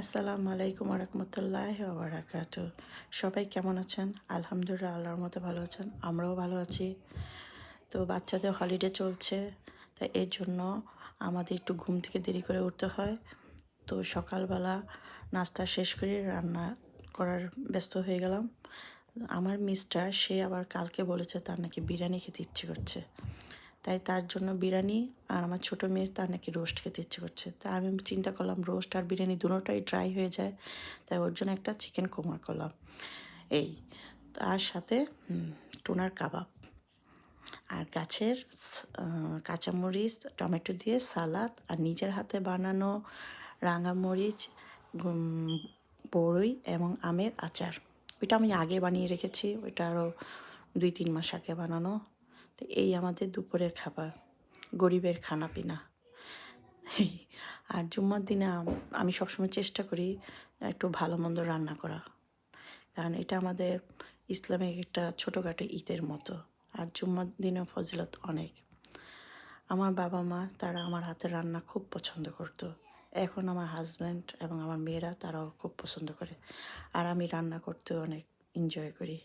আসসালামু আলাইকুম রহমতুল্লাহি ওয়া বারাকাতুহু। সবাই কেমন আছেন? আলহামদুলিল্লাহ আল্লাহর মতো ভালো আছেন, আমরাও ভালো আছি। তো বাচ্চাদের হলিডে চলছে, তাই এর জন্য আমাদের একটু ঘুম থেকে দেরি করে উঠতে হয়। তো সকালবেলা নাস্তা শেষ করে রান্না করার ব্যস্ত হয়ে গেলাম। আমার মিস্টার সে আবার কালকে বলেছে তার নাকি বিরিয়ানি খেতে ইচ্ছে করছে, তাই তার জন্য বিরিয়ানি, আর আমার ছোটো মেয়ের তার নাকি রোস্ট খেতে ইচ্ছে করছে। তাই আমি চিন্তা করলাম রোস্ট আর বিরিয়ানি দুটোটাই ড্রাই হয়ে যায়, তাই ওর জন্য একটা চিকেন কোরমা করলাম। এই তার সাথে টুনার কাবাব আর গাছের কাঁচামরিচ টমেটো দিয়ে সালাদ, আর নিজের হাতে বানানো রাঙামরিচ, বড়ই এবং আমের আচার। ওইটা আমি আগে বানিয়ে রেখেছি, ওইটা আরও 2-3 মাস আগে বানানো। তো এই আমাদের দুপুরের খাবার, গরিবের খানাপিনা। আর জুম্মার দিনে আমি সবসময় চেষ্টা করি একটু ভালো মন্দ রান্না করা, কারণ এটা আমাদের ইসলামিক একটা ছোটোখাটো ঈদের মতো। আর জুম্মার দিনেও ফজিলত অনেক। আমার বাবা মা তারা আমার হাতের রান্না খুব পছন্দ করতো। এখন আমার হাজব্যান্ড এবং আমার মেয়েরা তারাও খুব পছন্দ করে, আর আমি রান্না করতেও অনেক এনজয় করি।